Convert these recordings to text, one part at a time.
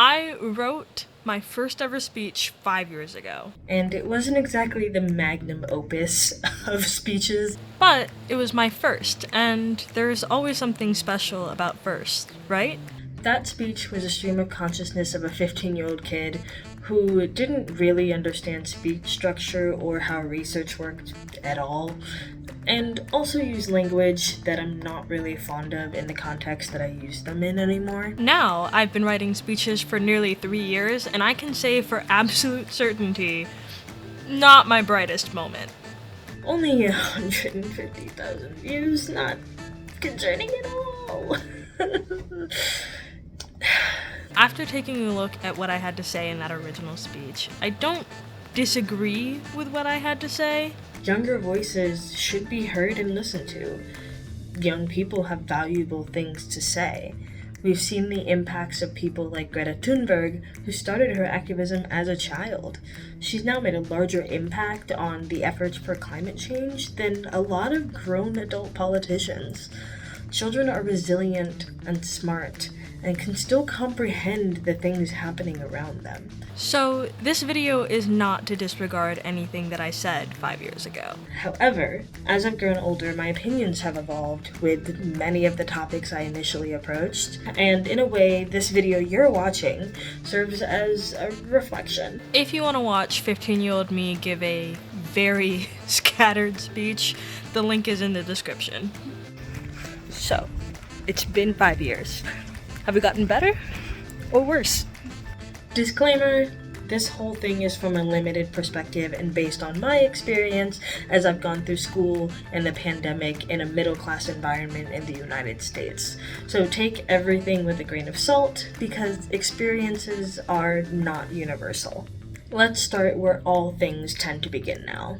I wrote my first ever speech 5 years ago. And it wasn't exactly the magnum opus of speeches. But it was my first, and there's always something special about first, right? That speech was a stream of consciousness of a 15-year-old kid who didn't really understand speech structure or how research worked at all, and also used language that I'm not really fond of in the context that I use them in anymore. Now, I've been writing speeches for nearly 3 years, and I can say for absolute certainty, not my brightest moment. Only 150,000 views, not concerning at all. After taking a look at what I had to say in that original speech, I don't disagree with what I had to say. Younger voices should be heard and listened to. Young people have valuable things to say. We've seen the impacts of people like Greta Thunberg, who started her activism as a child. She's now made a larger impact on the efforts for climate change than a lot of grown adult politicians. Children are resilient and smart, and can still comprehend the things happening around them. So, this video is not to disregard anything that I said 5 years ago. However, as I've grown older, my opinions have evolved with many of the topics I initially approached, and in a way, this video you're watching serves as a reflection. If you want to watch 15-year-old me give a very scattered speech, the link is in the description. So, it's been 5 years. Have we gotten better or worse? Disclaimer, this whole thing is from a limited perspective and based on my experience as I've gone through school and the pandemic in a middle-class environment in the United States. So take everything with a grain of salt because experiences are not universal. Let's start where all things tend to begin now.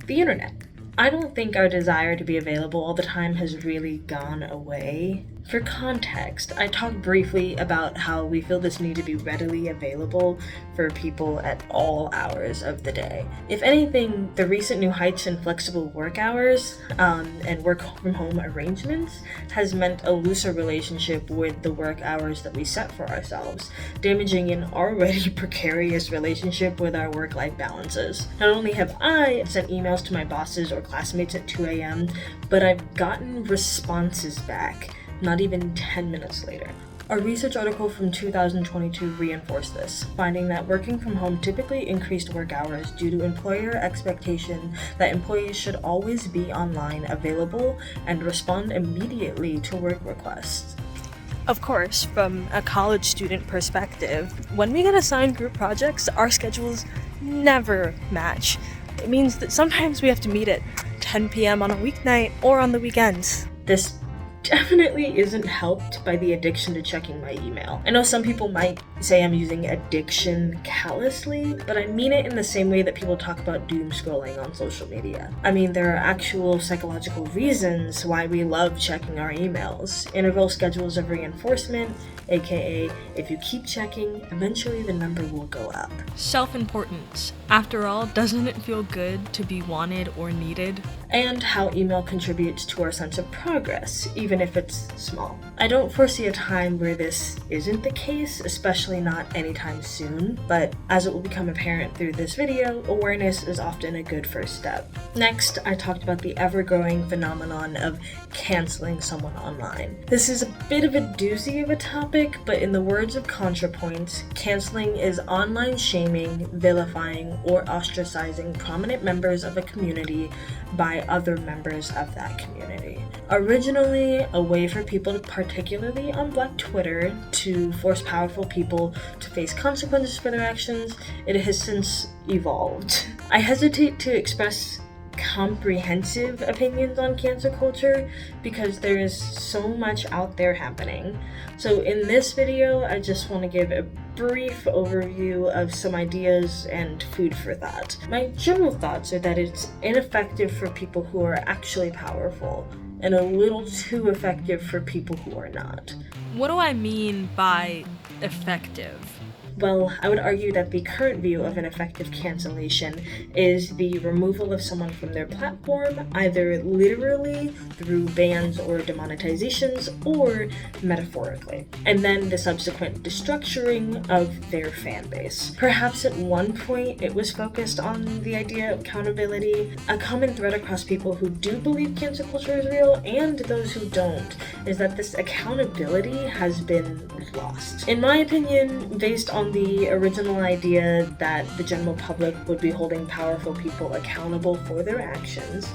The internet. I don't think our desire to be available all the time has really gone away. For context, I talked briefly about how we feel this need to be readily available for people at all hours of the day. If anything, the recent new heights in flexible work hours and work from home arrangements has meant a looser relationship with the work hours that we set for ourselves, damaging an already precarious relationship with our work-life balances. Not only have I sent emails to my bosses or classmates at 2 a.m., but I've gotten responses back not even 10 minutes later. A research article from 2022 reinforced this, finding that working from home typically increased work hours due to employer expectation that employees should always be online, available, and respond immediately to work requests. Of course, from a college student perspective, when we get assigned group projects, our schedules never match. It means that sometimes we have to meet at 10 p.m. on a weeknight or on the weekends. This definitely isn't helped by the addiction to checking my email. I know some people might say I'm using addiction callously, but I mean it in the same way that people talk about doom scrolling on social media. I mean, there are actual psychological reasons why we love checking our emails. Interval schedules of reinforcement, aka if you keep checking, eventually the number will go up. Self-importance. After all, doesn't it feel good to be wanted or needed? And how email contributes to our sense of progress, even if it's small. I don't foresee a time where this isn't the case, especially not anytime soon, but as it will become apparent through this video, awareness is often a good first step. Next, I talked about the ever-growing phenomenon of canceling someone online. This is a bit of a doozy of a topic, but in the words of ContraPoints, canceling is online shaming, vilifying, or ostracizing prominent members of a community by other members of that community. Originally, a way for people, particularly on Black Twitter, to force powerful people to face consequences for their actions, it has since evolved. I hesitate to express comprehensive opinions on cancel culture because there is so much out there happening. So in this video, I just want to give a brief overview of some ideas and food for thought. My general thoughts are that it's ineffective for people who are actually powerful and a little too effective for people who are not. What do I mean by effective? Well, I would argue that the current view of an effective cancellation is the removal of someone from their platform, either literally through bans or demonetizations, or metaphorically, and then the subsequent destructuring of their fan base. Perhaps at one point it was focused on the idea of accountability. A common thread across people who do believe cancel culture is real and those who don't is that this accountability has been lost. In my opinion, based on the original idea that the general public would be holding powerful people accountable for their actions,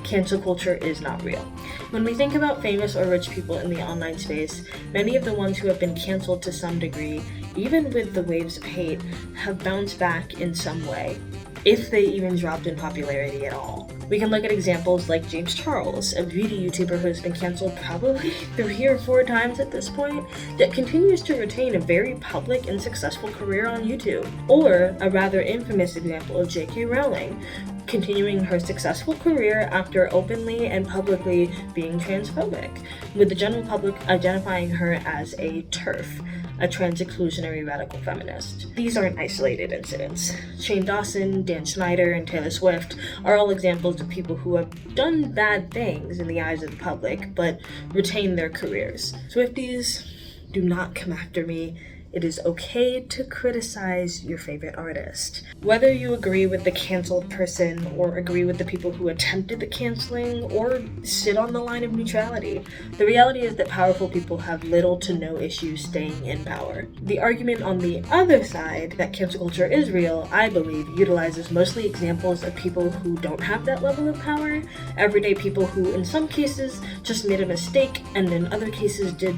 cancel culture is not real. When we think about famous or rich people in the online space, many of the ones who have been canceled to some degree, even with the waves of hate, have bounced back in some way, if they even dropped in popularity at all. We can look at examples like James Charles, a beauty YouTuber who has been canceled probably 3 or 4 times at this point, yet continues to retain a very public and successful career on YouTube. Or a rather infamous example of J.K. Rowling, continuing her successful career after openly and publicly being transphobic, with the general public identifying her as a TERF, a trans-exclusionary radical feminist. These aren't isolated incidents. Shane Dawson, Dan Schneider, and Taylor Swift are all examples of people who have done bad things in the eyes of the public, but retain their careers. Swifties, do not come after me. It is okay to criticize your favorite artist. Whether you agree with the canceled person or agree with the people who attempted the canceling or sit on the line of neutrality, the reality is that powerful people have little to no issue staying in power. The argument on the other side that cancel culture is real, I believe, utilizes mostly examples of people who don't have that level of power, everyday people who in some cases just made a mistake and in other cases did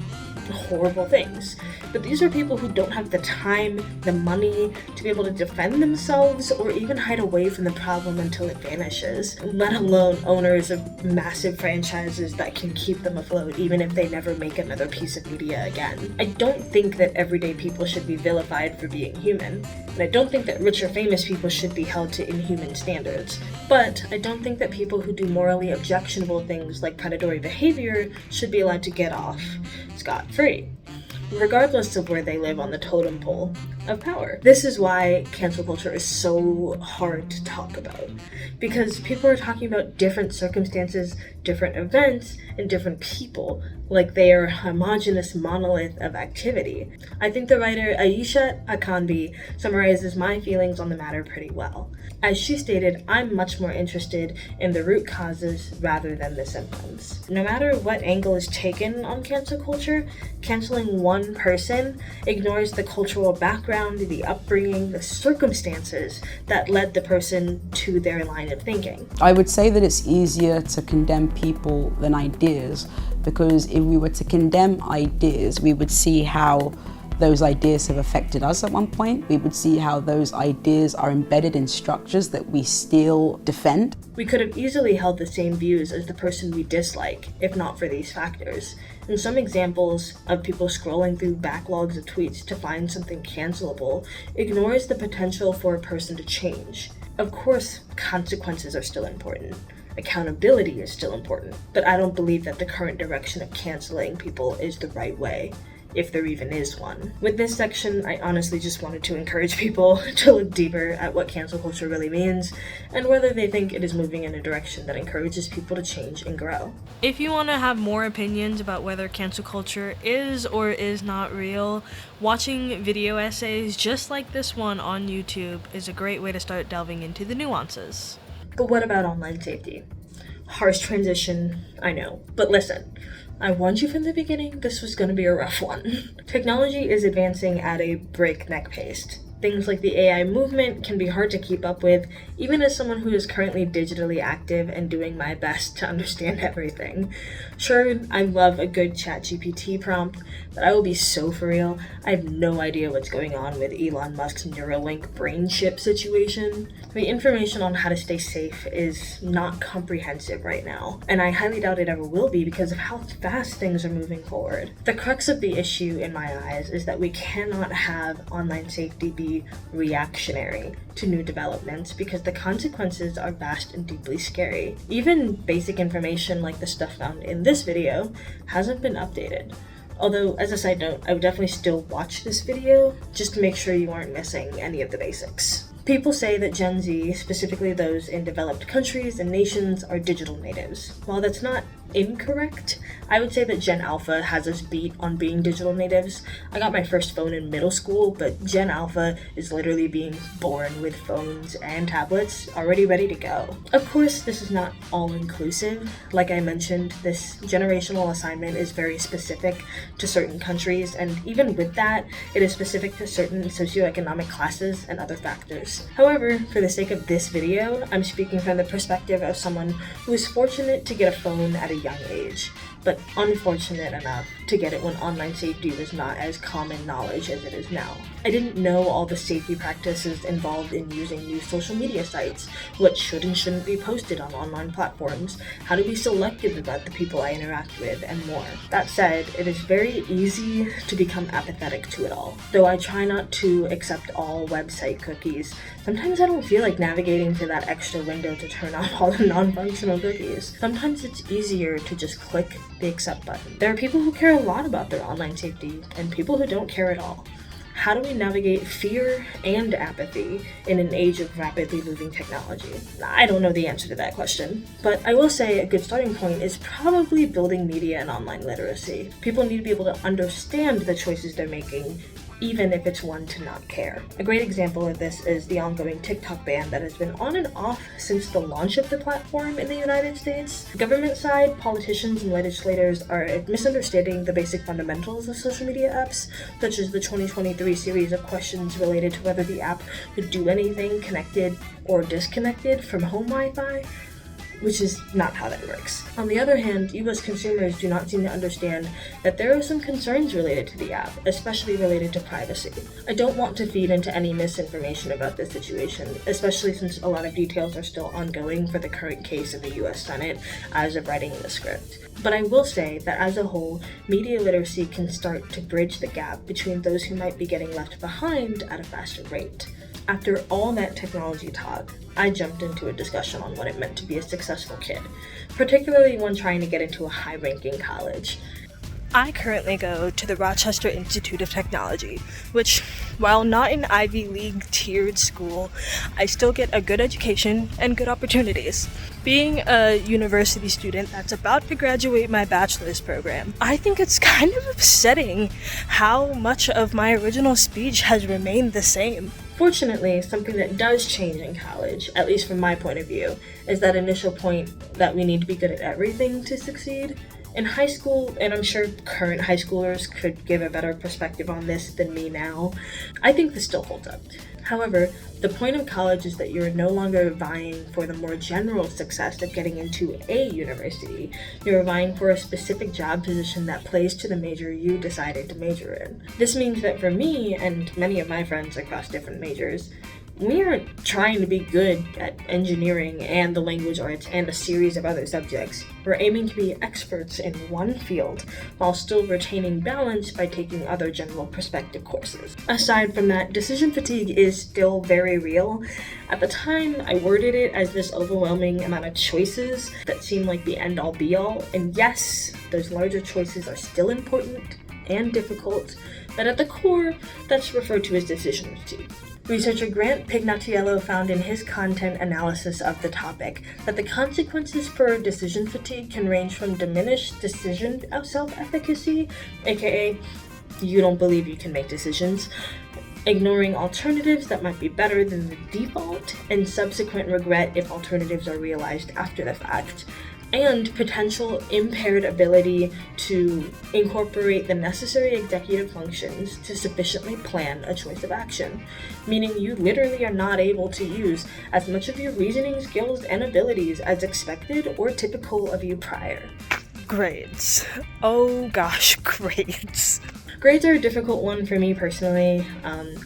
horrible things. But these are people who don't have the time, the money to be able to defend themselves or even hide away from the problem until it vanishes, let alone owners of massive franchises that can keep them afloat even if they never make another piece of media again. I don't think that everyday people should be vilified for being human, and I don't think that rich or famous people should be held to inhuman standards. But I don't think that people who do morally objectionable things like predatory behavior should be allowed to get off scot-free, regardless of where they live on the totem pole of power. This is why cancel culture is so hard to talk about, because people are talking about different circumstances, different events, and different people, like they are a homogeneous monolith of activity. I think the writer Aisha Akanbi summarizes my feelings on the matter pretty well. As she stated, I'm much more interested in the root causes rather than the symptoms. No matter what angle is taken on cancel culture, canceling one person ignores the cultural background, the upbringing, the circumstances that led the person to their line of thinking. I would say that it's easier to condemn people than ideas, because if we were to condemn ideas, we would see how those ideas have affected us at one point. We would see how those ideas are embedded in structures that we still defend. We could have easily held the same views as the person we dislike, if not for these factors. And some examples of people scrolling through backlogs of tweets to find something cancelable ignores the potential for a person to change. Of course, consequences are still important. Accountability is still important, but I don't believe that the current direction of canceling people is the right way, if there even is one. With this section, I honestly just wanted to encourage people to look deeper at what cancel culture really means and whether they think it is moving in a direction that encourages people to change and grow. If you want to have more opinions about whether cancel culture is or is not real, watching video essays just like this one on YouTube is a great way to start delving into the nuances. But what about online safety? Harsh transition, I know. But listen, I warned you from the beginning this was going to be a rough one. Technology is advancing at a breakneck pace. Things like the AI movement can be hard to keep up with, even as someone who is currently digitally active and doing my best to understand everything. Sure, I love a good ChatGPT prompt, but I will be so for real, I have no idea what's going on with Elon Musk's Neuralink brain chip situation. The information on how to stay safe is not comprehensive right now, and I highly doubt it ever will be because of how fast things are moving forward. The crux of the issue, in my eyes, is that we cannot have online safety be reactionary to new developments because the consequences are vast and deeply scary. Even basic information like the stuff found in this video hasn't been updated. Although, as a side note, I would definitely still watch this video just to make sure you aren't missing any of the basics. People say that Gen Z, specifically those in developed countries and nations, are digital natives. While that's not incorrect, I would say that Gen Alpha has us beat on being digital natives. I got my first phone in middle school, but Gen Alpha is literally being born with phones and tablets already ready to go. Of course, this is not all-inclusive. Like I mentioned, this generational assignment is very specific to certain countries, and even with that, it is specific to certain socioeconomic classes and other factors. However, for the sake of this video, I'm speaking from the perspective of someone who is fortunate to get a phone at a young age, but unfortunate enough to get it when online safety was not as common knowledge as it is now. I didn't know all the safety practices involved in using new social media sites, what should and shouldn't be posted on online platforms, how to be selective about the people I interact with, and more. That said, it is very easy to become apathetic to it all. Though I try not to accept all website cookies, sometimes I don't feel like navigating to that extra window to turn off all the non-functional cookies. Sometimes it's easier to just click the accept button. There are people who care a lot about their online safety and people who don't care at all. How do we navigate fear and apathy in an age of rapidly moving technology? I don't know the answer to that question, but I will say a good starting point is probably building media and online literacy. People need to be able to understand the choices they're making, even if it's one to not care. A great example of this is the ongoing TikTok ban that has been on and off since the launch of the platform in the United States. Government side, politicians and legislators are misunderstanding the basic fundamentals of social media apps, such as the 2023 series of questions related to whether the app could do anything connected or disconnected from home Wi-Fi, which is not how that works. On the other hand, US consumers do not seem to understand that there are some concerns related to the app, especially related to privacy. I don't want to feed into any misinformation about this situation, especially since a lot of details are still ongoing for the current case in the US Senate as of writing the script. But I will say that as a whole, media literacy can start to bridge the gap between those who might be getting left behind at a faster rate. After all that technology talk, I jumped into a discussion on what it meant to be a successful kid, particularly when trying to get into a high-ranking college. I currently go to the Rochester Institute of Technology, which, while not an Ivy League tiered school, I still get a good education and good opportunities. Being a university student that's about to graduate my bachelor's program, I think it's kind of upsetting how much of my original speech has remained the same. Fortunately, something that does change in college, at least from my point of view, is that initial point that we need to be good at everything to succeed. In high school, and I'm sure current high schoolers could give a better perspective on this than me now, I think this still holds up. However, the point of college is that you're no longer vying for the more general success of getting into a university. You're vying for a specific job position that plays to the major you decided to major in. This means that for me and many of my friends across different majors, we aren't trying to be good at engineering and the language arts and a series of other subjects. We're aiming to be experts in one field while still retaining balance by taking other general perspective courses. Aside from that, decision fatigue is still very real. At the time, I worded it as this overwhelming amount of choices that seem like the end-all be-all, and yes, those larger choices are still important and difficult, but at the core, that's referred to as decision fatigue. Researcher Grant Pignatiello found in his content analysis of the topic that the consequences for decision fatigue can range from diminished decision self-efficacy, aka you don't believe you can make decisions, ignoring alternatives that might be better than the default, and subsequent regret if alternatives are realized after the fact, and potential impaired ability to incorporate the necessary executive functions to sufficiently plan a choice of action, meaning you literally are not able to use as much of your reasoning skills and abilities as expected or typical of you prior. Grades. Oh gosh, grades. Grades are a difficult one for me personally.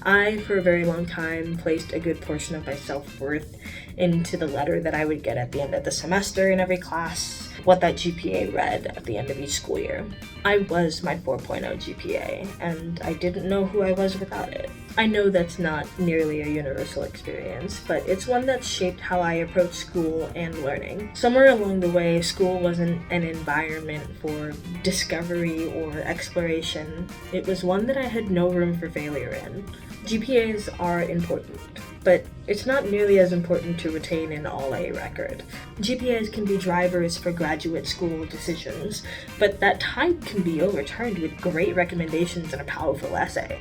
I, for a very long time, placed a good portion of my self-worth into the letter that I would get at the end of the semester in every class. what that GPA read at the end of each school year. I was my 4.0 GPA, and I didn't know who I was without it. I know that's not nearly a universal experience, but it's one that shaped how I approach school and learning. Somewhere along the way, school wasn't an environment for discovery or exploration. It was one that I had no room for failure in. GPAs are important, but it's not nearly as important to retain an all-A record. GPAs can be drivers for graduate school decisions, but that tide can be overturned with great recommendations and a powerful essay.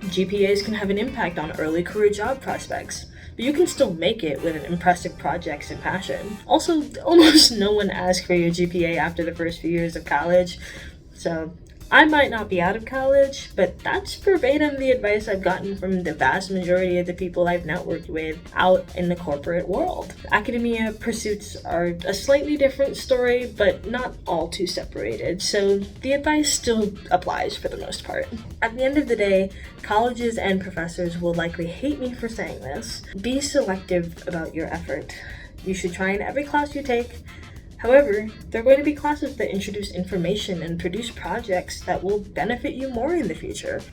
GPAs can have an impact on early career job prospects, but you can still make it with impressive projects and passion. Also, almost no one asks for your GPA after the first few years of college, so I might not be out of college, but that's verbatim the advice I've gotten from the vast majority of the people I've networked with out in the corporate world. Academia pursuits are a slightly different story, but not all too separated, so the advice still applies for the most part. At the end of the day, colleges and professors will likely hate me for saying this. Be selective about your effort. You should try in every class you take. However, there are going to be classes that introduce information and produce projects that will benefit you more in the future.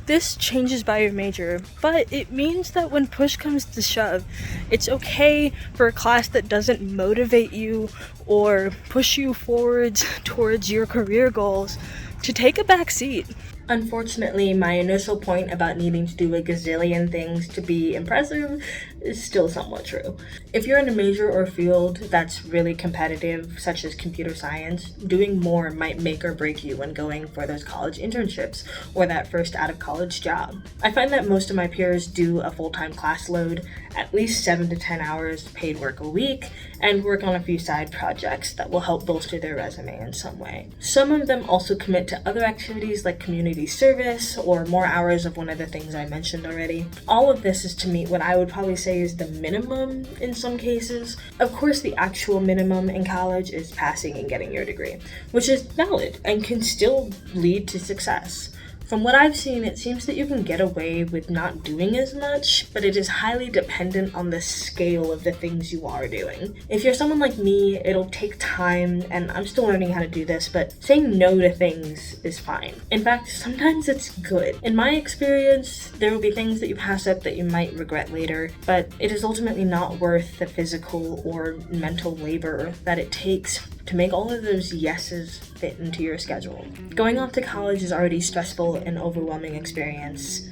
This changes by your major, but it means that when push comes to shove, it's okay for a class that doesn't motivate you or push you forwards towards your career goals to take a back seat. Unfortunately, my initial point about needing to do a gazillion things to be impressive is still somewhat true. If you're in a major or field that's really competitive, such as computer science, doing more might make or break you when going for those college internships or that first out-of-college job. I find that most of my peers do a full-time class load, at least 7 to 10 hours paid work a week, and work on a few side projects that will help bolster their resume in some way. Some of them also commit to other activities like community service or more hours of one of the things I mentioned already. All of this is to meet what I would probably say is the minimum in some cases. Of course, the actual minimum in college is passing and getting your degree, which is valid and can still lead to success. From what I've seen, it seems that you can get away with not doing as much, but it is highly dependent on the scale of the things you are doing. If you're someone like me, it'll take time, and I'm still learning how to do this, but saying no to things is fine. In fact, sometimes it's good. In my experience, there will be things that you pass up that you might regret later, but it is ultimately not worth the physical or mental labor that it takes to make all of those yeses fit into your schedule. Going off to college is already stressful and overwhelming experience.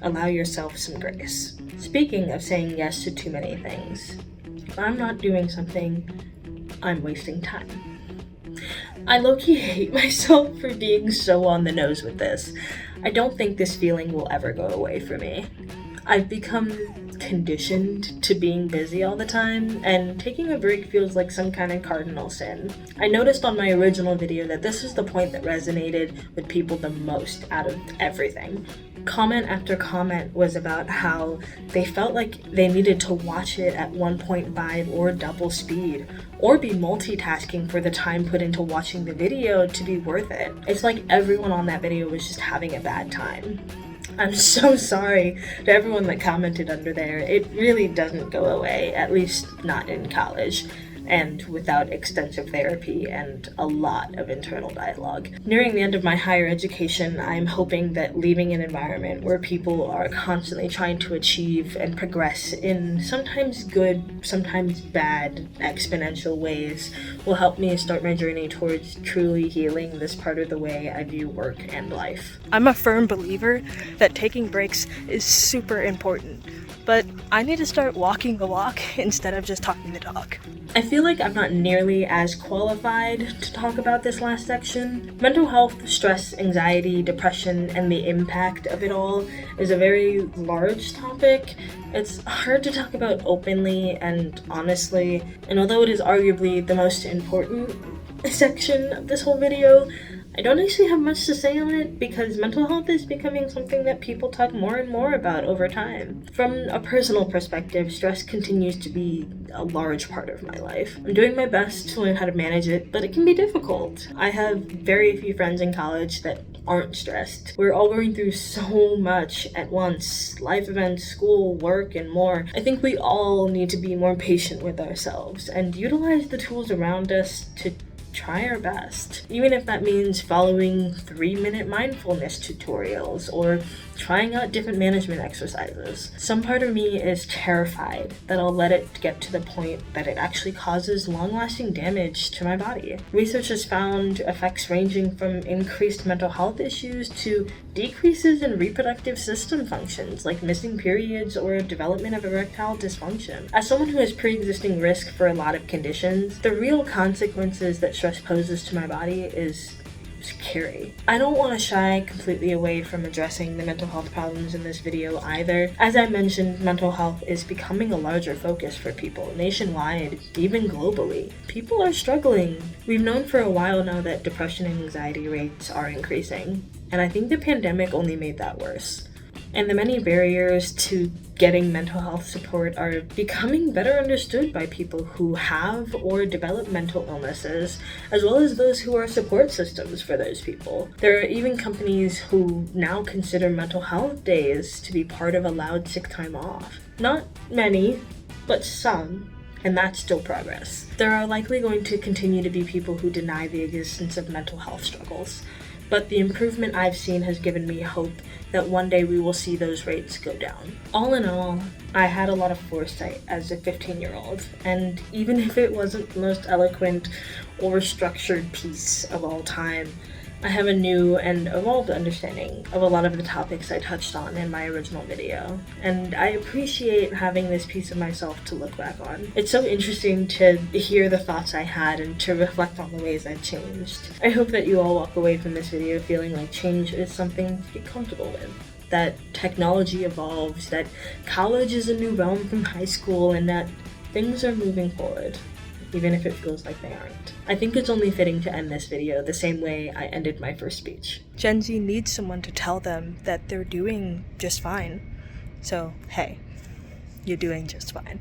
Allow yourself some grace. Speaking of saying yes to too many things, if I'm not doing something, I'm wasting time. I low-key hate myself for being so on the nose with this. I don't think this feeling will ever go away for me. I've become conditioned to being busy all the time, and taking a break feels like some kind of cardinal sin. I noticed on my original video that this is the point that resonated with people the most out of everything. Comment after comment was about how they felt like they needed to watch it at 1.5 or double speed, or be multitasking for the time put into watching the video to be worth it. It's like everyone on that video was just having a bad time. I'm so sorry to everyone that commented under there. It really doesn't go away, at least not in college, and without extensive therapy and a lot of internal dialogue. Nearing the end of my higher education, I'm hoping that leaving an environment where people are constantly trying to achieve and progress in sometimes good, sometimes bad, exponential ways will help me start my journey towards truly healing this part of the way I view work and life. I'm a firm believer that taking breaks is super important, but I need to start walking the walk instead of just talking the talk. I feel like I'm not nearly as qualified to talk about this last section. Mental health, stress, anxiety, depression, and the impact of it all is a very large topic. It's hard to talk about openly and honestly, and although it is arguably the most important section of this whole video, I don't actually have much to say on it because mental health is becoming something that people talk more and more about over time. From a personal perspective, stress continues to be a large part of my life. I'm doing my best to learn how to manage it, but it can be difficult. I have very few friends in college that aren't stressed. We're all going through so much at once: life events, school, work, and more. I think we all need to be more patient with ourselves and utilize the tools around us to try our best, even if that means following 3-minute mindfulness tutorials or trying out different management exercises. Some part of me is terrified that I'll let it get to the point that it actually causes long-lasting damage to my body. Research has found effects ranging from increased mental health issues to decreases in reproductive system functions like missing periods or development of erectile dysfunction. As someone who has pre-existing risk for a lot of conditions, the real consequences that stress poses to my body is scary. I don't want to shy completely away from addressing the mental health problems in this video either. As I mentioned, mental health is becoming a larger focus for people nationwide, even globally. People are struggling. We've known for a while now that depression and anxiety rates are increasing, and I think the pandemic only made that worse. And the many barriers to getting mental health support are becoming better understood by people who have or develop mental illnesses, as well as those who are support systems for those people. There are even companies who now consider mental health days to be part of allowed sick time off. Not many, but some. And that's still progress. There are likely going to continue to be people who deny the existence of mental health struggles, but the improvement I've seen has given me hope that one day we will see those rates go down. All in all, I had a lot of foresight as a 15-year-old, and even if it wasn't the most eloquent or structured piece of all time, I have a new and evolved understanding of a lot of the topics I touched on in my original video, and I appreciate having this piece of myself to look back on. It's so interesting to hear the thoughts I had and to reflect on the ways I've changed. I hope that you all walk away from this video feeling like change is something to get comfortable with, that technology evolves, that college is a new realm from high school, and that things are moving forward, even if it feels like they aren't. I think it's only fitting to end this video the same way I ended my first speech. Gen Z needs someone to tell them that they're doing just fine. So, hey, you're doing just fine.